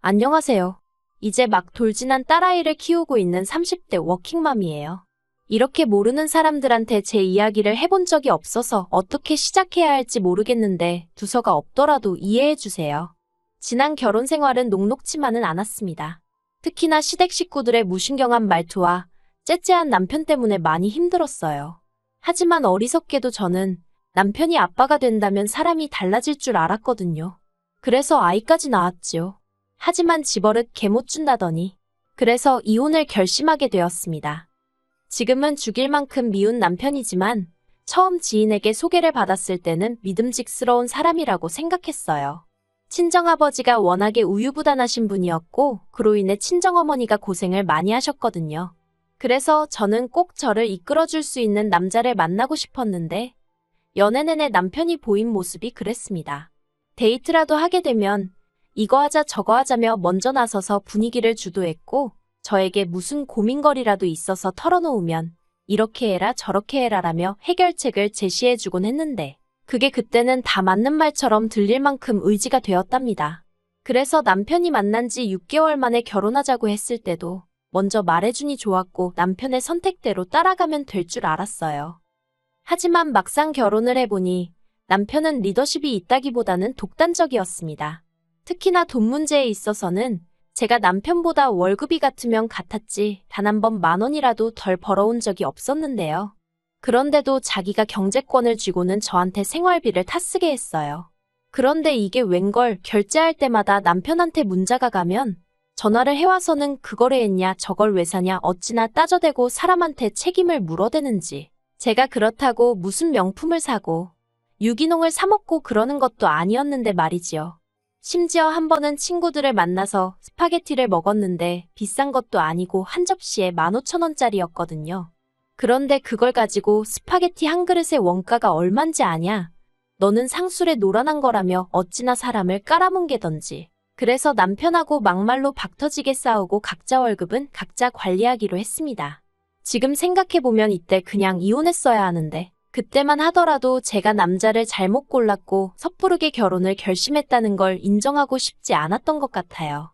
안녕하세요. 이제 막 돌진한 딸아이를 키우고 있는 30대 워킹맘이에요. 이렇게 모르는 사람들한테 제 이야기를 해본 적이 없어서 어떻게 시작해야 할지 모르겠는데 두서가 없더라도 이해해주세요. 지난 결혼 생활은 녹록지만은 않았습니다. 특히나 시댁 식구들의 무신경한 말투와 째째한 남편 때문에 많이 힘들었어요. 하지만 어리석게도 저는 남편이 아빠가 된다면 사람이 달라질 줄 알았거든요. 그래서 아이까지 낳았지요. 하지만 집버릇 개 못 준다더니. 그래서 이혼을 결심하게 되었습니다. 지금은 죽일 만큼 미운 남편이지만 처음 지인에게 소개를 받았을 때는 믿음직스러운 사람이라고 생각했어요. 친정아버지가 워낙에 우유부단하신 분이었고 그로 인해 친정어머니가 고생을 많이 하셨거든요. 그래서 저는 꼭 저를 이끌어줄 수 있는 남자를 만나고 싶었는데 연애 내내 남편이 보인 모습이 그랬습니다. 데이트라도 하게 되면 이거 하자 저거 하자며 먼저 나서서 분위기를 주도했고 저에게 무슨 고민거리라도 있어서 털어놓으면 이렇게 해라 저렇게 해라라며 해결책을 제시해주곤 했는데 그게 그때는 다 맞는 말처럼 들릴 만큼 의지가 되었답니다. 그래서 남편이 만난 지 6개월 만에 결혼하자고 했을 때도 먼저 말해주니 좋았고 남편의 선택대로 따라가면 될 줄 알았어요. 하지만 막상 결혼을 해보니 남편은 리더십이 있다기보다는 독단적이었습니다. 특히나 돈 문제에 있어서는 제가 남편보다 월급이 같으면 같았지 단 한 번 10,000원이라도 덜 벌어온 적이 없었는데요. 그런데도 자기가 경제권을 쥐고는 저한테 생활비를 타쓰게 했어요. 그런데 이게 웬걸 결제할 때마다 남편한테 문자가 가면 전화를 해와서는 그걸 했냐 저걸 왜 사냐 어찌나 따져대고 사람한테 책임을 물어대는지 제가 그렇다고 무슨 명품을 사고 유기농을 사 먹고 그러는 것도 아니었는데 말이지요. 심지어 한 번은 친구들을 만나서 스파게티를 먹었는데 비싼 것도 아니고 한 접시에 15,000원짜리였거든요. 그런데 그걸 가지고 스파게티 한 그릇의 원가가 얼만지 아냐? 너는 상술에 노란한 거라며 어찌나 사람을 깔아뭉개던지. 그래서 남편하고 막말로 박터지게 싸우고 각자 월급은 각자 관리하기로 했습니다. 지금 생각해보면 이때 그냥 이혼했어야 하는데 그때만 하더라도 제가 남자를 잘못 골랐고 섣부르게 결혼을 결심했다는 걸 인정하고 싶지 않았던 것 같아요.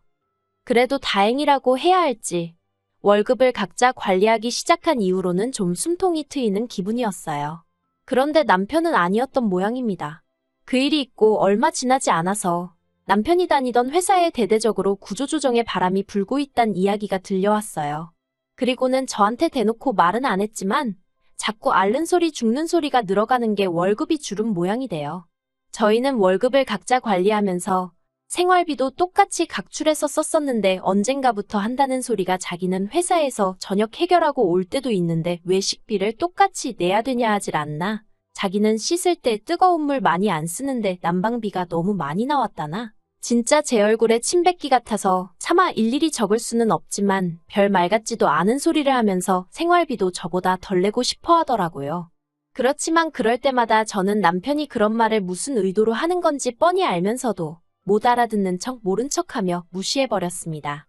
그래도 다행이라고 해야 할지 월급을 각자 관리하기 시작한 이후로는 좀 숨통이 트이는 기분이었어요. 그런데 남편은 아니었던 모양입니다. 그 일이 있고 얼마 지나지 않아서 남편이 다니던 회사에 대대적으로 구조조정의 바람이 불고 있다는 이야기가 들려왔어요. 그리고는 저한테 대놓고 말은 안 했지만 자꾸 앓는 소리 죽는 소리가 늘어가는 게 월급이 줄은 모양이 돼요. 저희는 월급을 각자 관리하면서 생활비도 똑같이 각출해서 썼었는데 언젠가부터 한다는 소리가 자기는 회사에서 저녁 해결하고 올 때도 있는데 왜 식비를 똑같이 내야 되냐 하질 않나. 자기는 씻을 때 뜨거운 물 많이 안 쓰는데 난방비가 너무 많이 나왔다나. 진짜 제 얼굴에 침 뱉기 같아서 차마 일일이 적을 수는 없지만 별 말 같지도 않은 소리를 하면서 생활비도 저보다 덜 내고 싶어 하더라고요. 그렇지만 그럴 때마다 저는 남편이 그런 말을 무슨 의도로 하는 건지 뻔히 알면서도 못 알아듣는 척 모른 척하며 무시해버렸습니다.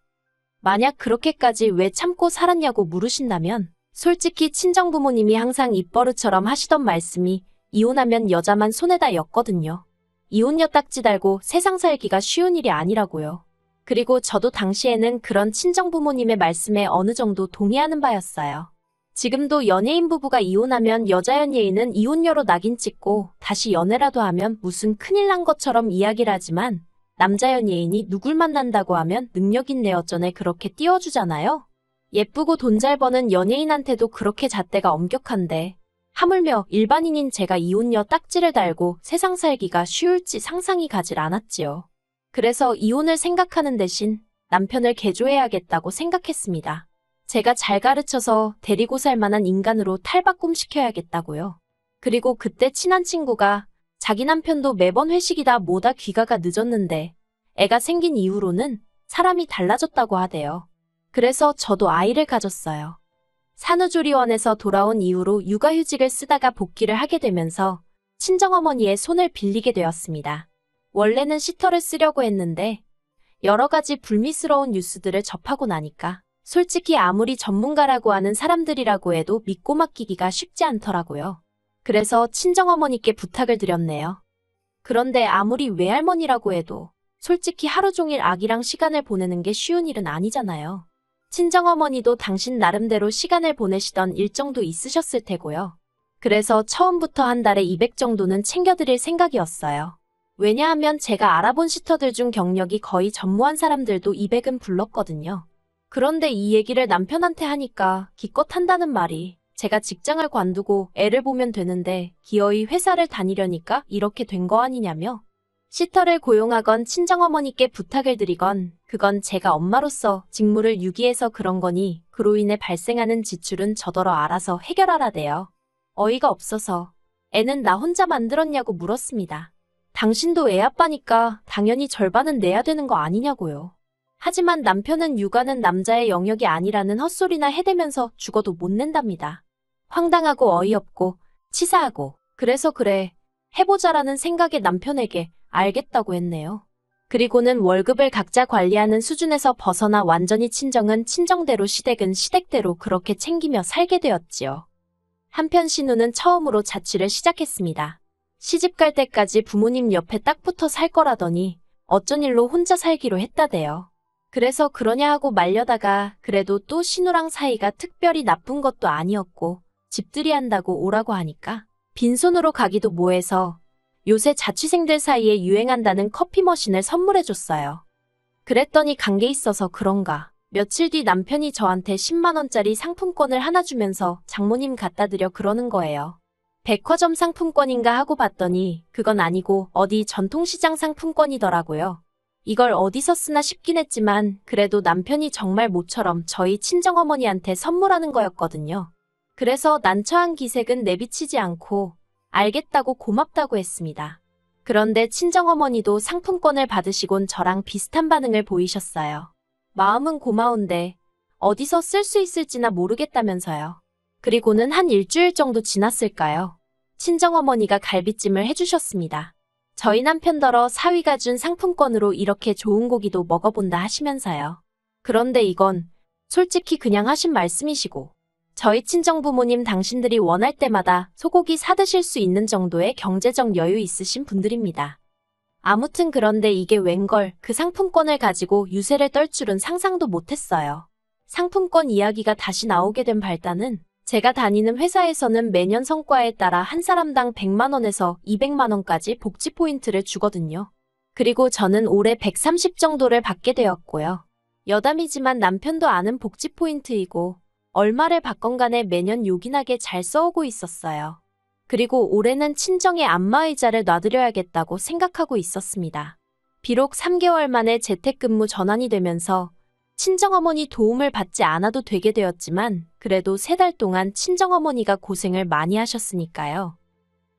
만약 그렇게까지 왜 참고 살았냐고 물으신다면 솔직히 친정부모님이 항상 입버릇처럼 하시던 말씀이 이혼하면 여자만 손에다 엮거든요. 이혼녀 딱지 달고 세상 살기가 쉬운 일이 아니라고요. 그리고 저도 당시에는 그런 친정부모님의 말씀에 어느 정도 동의하는 바였어요. 지금도 연예인 부부가 이혼하면 여자 연예인은 이혼녀로 낙인 찍고 다시 연애라도 하면 무슨 큰일 난 것처럼 이야기를 하지만 남자 연예인이 누굴 만난다고 하면 능력 있네 어쩌네 그렇게 띄워주잖아요. 예쁘고 돈 잘 버는 연예인한테도 그렇게 잣대가 엄격한데 하물며 일반인인 제가 이혼녀 딱지를 달고 세상 살기가 쉬울지 상상이 가질 않았지요. 그래서 이혼을 생각하는 대신 남편을 개조해야겠다고 생각했습니다. 제가 잘 가르쳐서 데리고 살 만한 인간으로 탈바꿈시켜야겠다고요. 그리고 그때 친한 친구가 자기 남편도 매번 회식이다 뭐다 귀가가 늦었는데 애가 생긴 이후로는 사람이 달라졌다고 하대요. 그래서 저도 아이를 가졌어요. 산후조리원에서 돌아온 이후로 육아휴직을 쓰다가 복귀를 하게 되면서 친정어머니의 손을 빌리게 되었습니다. 원래는 시터를 쓰려고 했는데 여러 가지 불미스러운 뉴스들을 접하고 나니까 솔직히 아무리 전문가라고 하는 사람들이라고 해도 믿고 맡기기가 쉽지 않더라고요. 그래서 친정어머니께 부탁을 드렸네요. 그런데 아무리 외할머니라고 해도 솔직히 하루 종일 아기랑 시간을 보내는 게 쉬운 일은 아니잖아요. 친정어머니도 당신 나름대로 시간을 보내시던 일정도 있으셨을 테고요. 그래서 처음부터 한 달에 200 정도는 챙겨드릴 생각이었어요. 왜냐하면 제가 알아본 시터들 중 경력이 거의 전무한 사람들도 200은 불렀거든요. 그런데 이 얘기를 남편한테 하니까 기껏 한다는 말이 제가 직장을 관두고 애를 보면 되는데 기어이 회사를 다니려니까 이렇게 된 거 아니냐며 시터를 고용하건 친정어머니께 부탁을 드리건 그건 제가 엄마로서 직무를 유기해서 그런 거니 그로 인해 발생하는 지출은 저더러 알아서 해결하라대요. 어이가 없어서 애는 나 혼자 만들었냐고 물었습니다. 당신도 애 아빠니까 당연히 절반은 내야 되는 거 아니냐고요. 하지만 남편은 육아는 남자의 영역이 아니라는 헛소리나 해대면서 죽어도 못 낸답니다. 황당하고 어이없고 치사하고 그래서 그래 해보자라는 생각에 남편에게 알겠다고 했네요. 그리고는 월급을 각자 관리하는 수준에서 벗어나 완전히 친정은 친정대로 시댁은 시댁대로 그렇게 챙기며 살게 되었지요. 한편 신우는 처음으로 자취를 시작했습니다. 시집갈 때까지 부모님 옆에 딱 붙어 살 거라더니 어쩐 일로 혼자 살기로 했다대요. 그래서 그러냐 하고 말려다가 그래도 또 신우랑 사이가 특별히 나쁜 것도 아니었고 집들이 한다고 오라고 하니까 빈손으로 가기도 뭐해서 요새 자취생들 사이에 유행한다는 커피 머신을 선물해줬어요. 그랬더니 관계 있어서 그런가 며칠 뒤 남편이 저한테 10만 원짜리 상품권을 하나 주면서 장모님 갖다 드려 그러는 거예요. 백화점 상품권인가 하고 봤더니 그건 아니고 어디 전통시장 상품권이더라고요. 이걸 어디서 쓰나 싶긴 했지만 그래도 남편이 정말 모처럼 저희 친정어머니한테 선물하는 거였거든요. 그래서 난처한 기색은 내비치지 않고 알겠다고 고맙다고 했습니다. 그런데 친정어머니도 상품권을 받으시곤 저랑 비슷한 반응을 보이셨어요. 마음은 고마운데 어디서 쓸 수 있을지나 모르겠다면서요. 그리고는 한 일주일 정도 지났을까요? 친정어머니가 갈비찜을 해주셨습니다. 저희 남편더러 사위가 준 상품권으로 이렇게 좋은 고기도 먹어본다 하시면서요. 그런데 이건 솔직히 그냥 하신 말씀이시고 저희 친정부모님 당신들이 원할 때마다 소고기 사드실 수 있는 정도의 경제적 여유 있으신 분들입니다. 아무튼 그런데 이게 웬걸 그 상품권을 가지고 유세를 떨 줄은 상상도 못했어요. 상품권 이야기가 다시 나오게 된 발단은 제가 다니는 회사에서는 매년 성과에 따라 한 사람당 100만 원에서 200만 원까지 복지 포인트를 주거든요. 그리고 저는 올해 130 정도를 받게 되었고요. 여담이지만 남편도 아는 복지 포인트이고 얼마를 받건 간에 매년 요긴하게 잘 써오고 있었어요. 그리고 올해는 친정에 안마의자를 놔드려야겠다고 생각하고 있었습니다. 비록 3개월 만에 재택근무 전환이 되면서 친정어머니 도움을 받지 않아도 되게 되었지만 그래도 3달 동안 친정어머니가 고생을 많이 하셨으니까요.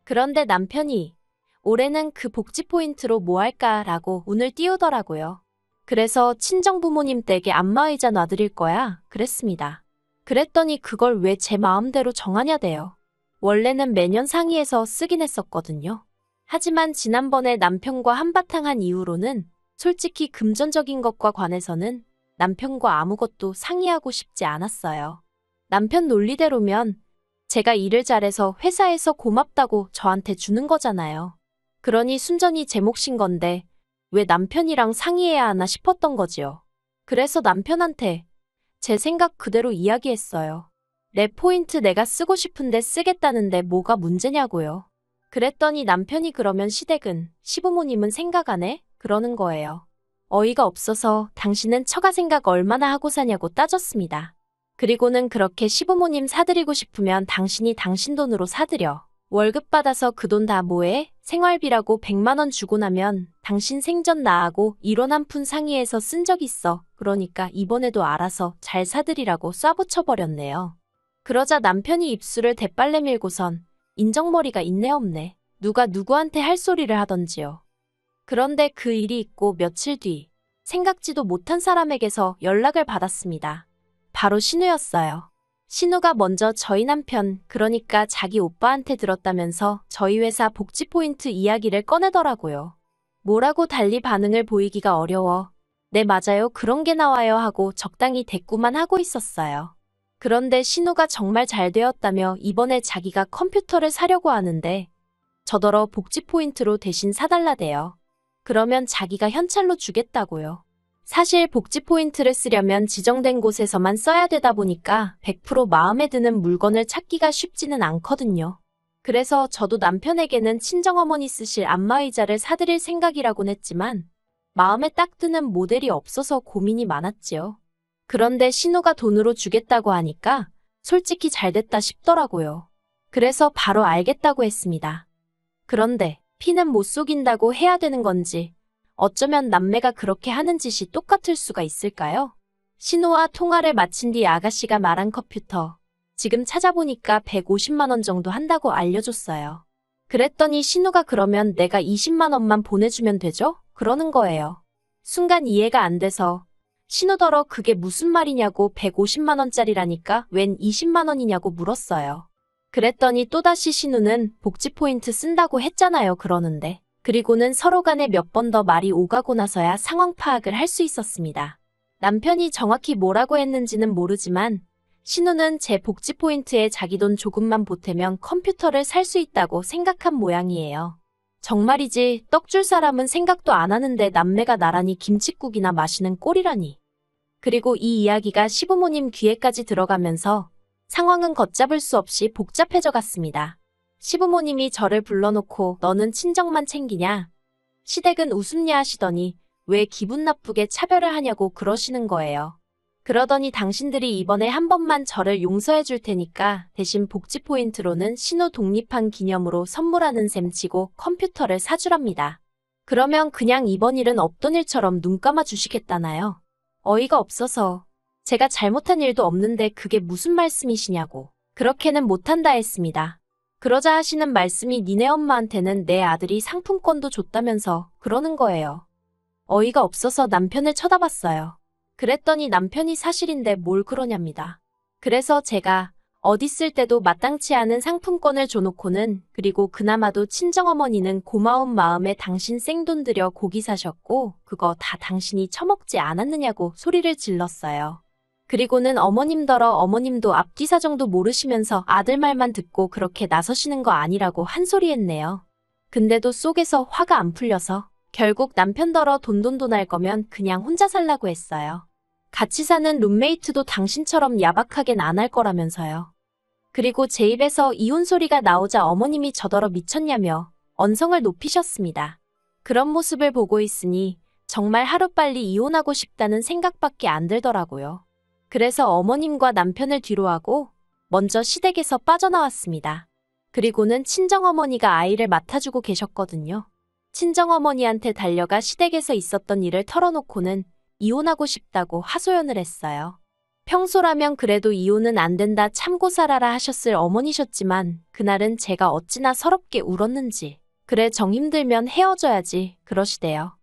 그런데 남편이 올해는 그 복지 포인트로 뭐 할까라고 운을 띄우더라고요. 그래서 친정부모님 댁에 안마의자 놔드릴 거야 그랬습니다. 그랬더니 그걸 왜 제 마음대로 정하냐대요. 원래는 매년 상의해서 쓰긴 했었거든요. 하지만 지난번에 남편과 한바탕 한 이후로는 솔직히 금전적인 것과 관해서는 남편과 아무것도 상의하고 싶지 않았어요. 남편 논리대로면 제가 일을 잘해서 회사에서 고맙다고 저한테 주는 거잖아요. 그러니 순전히 제 몫인 건데 왜 남편이랑 상의해야 하나 싶었던 거지요. 그래서 남편한테 제 생각 그대로 이야기했어요. 내 포인트 내가 쓰고 싶은데 쓰겠다는데 뭐가 문제냐고요. 그랬더니 남편이 그러면 시댁은 시부모님은 생각 안 해? 그러는 거예요. 어이가 없어서 당신은 처가 생각 얼마나 하고 사냐고 따졌습니다. 그리고는 그렇게 시부모님 사드리고 싶으면 당신이 당신 돈으로 사드려. 월급 받아서 그 돈 다 뭐해? 생활비라고 100만 원 주고 나면 당신 생전 나하고 1원 한 푼 상의해서 쓴 적 있어. 그러니까 이번에도 알아서 잘 사드리라고 쏴붙여버렸네요. 그러자 남편이 입술을 대빨래 밀고선 인정머리가 있네 없네. 누가 누구한테 할 소리를 하던지요. 그런데 그 일이 있고 며칠 뒤 생각지도 못한 사람에게서 연락을 받았습니다. 바로 신우였어요. 신우가 먼저 저희 남편, 그러니까 자기 오빠한테 들었다면서 저희 회사 복지 포인트 이야기를 꺼내더라고요. 뭐라고 달리 반응을 보이기가 어려워. 네 맞아요 그런 게 나와요 하고 적당히 대꾸만 하고 있었어요. 그런데 신우가 정말 잘 되었다며 이번에 자기가 컴퓨터를 사려고 하는데 저더러 복지 포인트로 대신 사달라대요. 그러면 자기가 현찰로 주겠다고요. 사실 복지 포인트를 쓰려면 지정된 곳에서만 써야 되다 보니까 100% 마음에 드는 물건을 찾기가 쉽지는 않거든요. 그래서 저도 남편에게는 친정어머니 쓰실 안마의자를 사드릴 생각이라곤 했지만 마음에 딱 드는 모델이 없어서 고민이 많았지요. 그런데 신우가 돈으로 주겠다고 하니까 솔직히 잘됐다 싶더라고요. 그래서 바로 알겠다고 했습니다. 그런데 피는 못 속인다고 해야 되는 건지 어쩌면 남매가 그렇게 하는 짓이 똑같을 수가 있을까요? 신우와 통화를 마친 뒤 아가씨가 말한 컴퓨터. 지금 찾아보니까 150만 원 정도 한다고 알려줬어요. 그랬더니 신우가 그러면 내가 20만 원만 보내주면 되죠? 그러는 거예요. 순간 이해가 안 돼서 신우더러 그게 무슨 말이냐고 150만 원짜리라니까 웬 20만 원이냐고 물었어요. 그랬더니 또다시 신우는 복지 포인트 쓴다고 했잖아요 그러는데. 그리고는 서로 간에 몇 번 더 말이 오가고 나서야 상황 파악을 할 수 있었습니다. 남편이 정확히 뭐라고 했는지는 모르지만 신우는 제 복지 포인트에 자기 돈 조금만 보태면 컴퓨터를 살 수 있다고 생각한 모양이에요. 정말이지 떡 줄 사람은 생각도 안 하는데 남매가 나란히 김칫국이나 마시는 꼴이라니. 그리고 이 이야기가 시부모님 귀에까지 들어가면서 상황은 걷잡을 수 없이 복잡해져 갔습니다. 시부모님이 저를 불러놓고 너는 친정만 챙기냐? 시댁은 웃음냐 하시더니 왜 기분 나쁘게 차별을 하냐고 그러시는 거예요. 그러더니 당신들이 이번에 한 번만 저를 용서해 줄 테니까 대신 복지 포인트로는 신우 독립한 기념으로 선물하는 셈 치고 컴퓨터를 사주랍니다. 그러면 그냥 이번 일은 없던 일처럼 눈 감아 주시겠다나요? 어이가 없어서 제가 잘못한 일도 없는데 그게 무슨 말씀이시냐고. 그렇게는 못한다 했습니다. 그러자 하시는 말씀이 니네 엄마한테는 내 아들이 상품권도 줬다면서 그러는 거예요. 어이가 없어서 남편을 쳐다봤어요. 그랬더니 남편이 사실인데 뭘 그러냐입니다. 그래서 제가 어디 쓸 때도 마땅치 않은 상품권을 줘놓고는 그리고 그나마도 친정어머니는 고마운 마음에 당신 생돈 들여 고기 사셨고 그거 다 당신이 처먹지 않았느냐고 소리를 질렀어요. 그리고는 어머님더러 어머님도 앞뒤 사정도 모르시면서 아들 말만 듣고 그렇게 나서시는 거 아니라고 한 소리 했네요. 근데도 속에서 화가 안 풀려서 결국 남편더러 돈돈돈할 거면 그냥 혼자 살라고 했어요. 같이 사는 룸메이트도 당신처럼 야박하겐 안 할 거라면서요. 그리고 제 입에서 이혼 소리가 나오자 어머님이 저더러 미쳤냐며 언성을 높이셨습니다. 그런 모습을 보고 있으니 정말 하루빨리 이혼하고 싶다는 생각밖에 안 들더라고요. 그래서 어머님과 남편을 뒤로하고 먼저 시댁에서 빠져나왔습니다. 그리고는 친정어머니가 아이를 맡아주고 계셨거든요. 친정어머니한테 달려가 시댁에서 있었던 일을 털어놓고는 이혼하고 싶다고 하소연을 했어요. 평소라면 그래도 이혼은 안 된다 참고 살아라 하셨을 어머니셨지만 그날은 제가 어찌나 서럽게 울었는지 그래 정 힘들면 헤어져야지 그러시대요.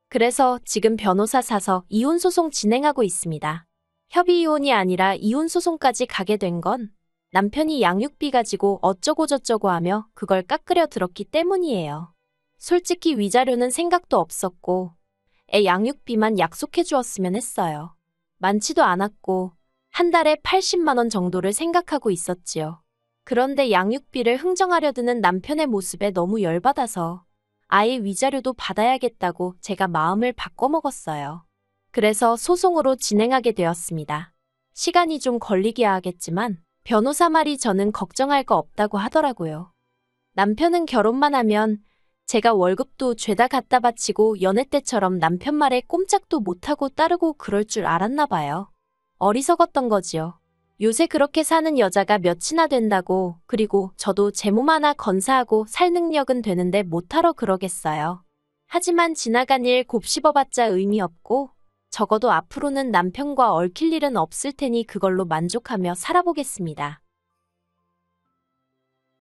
그래서 지금 변호사 사서 이혼소송 진행하고 있습니다. 협의이혼이 아니라 이혼소송까지 가게 된 건 남편이 양육비 가지고 어쩌고저쩌고 하며 그걸 깎으려 들었기 때문이에요. 솔직히 위자료는 생각도 없었고 애 양육비만 약속해 주었으면 했어요. 많지도 않았고 한 달에 80만 원 정도를 생각하고 있었지요. 그런데 양육비를 흥정하려 드는 남편의 모습에 너무 열받아서 아예 위자료도 받아야겠다고 제가 마음을 바꿔먹었어요. 그래서 소송으로 진행하게 되었습니다. 시간이 좀 걸리기야 하겠지만 변호사 말이 저는 걱정할 거 없다고 하더라고요. 남편은 결혼만 하면 제가 월급도 죄다 갖다 바치고 연애 때처럼 남편 말에 꼼짝도 못하고 따르고 그럴 줄 알았나 봐요. 어리석었던 거지요. 요새 그렇게 사는 여자가 몇이나 된다고 그리고 저도 제 몸 하나 건사하고 살 능력은 되는데 못하러 그러겠어요. 하지만 지나간 일 곱씹어봤자 의미 없고 적어도 앞으로는 남편과 얽힐 일은 없을 테니 그걸로 만족하며 살아보겠습니다.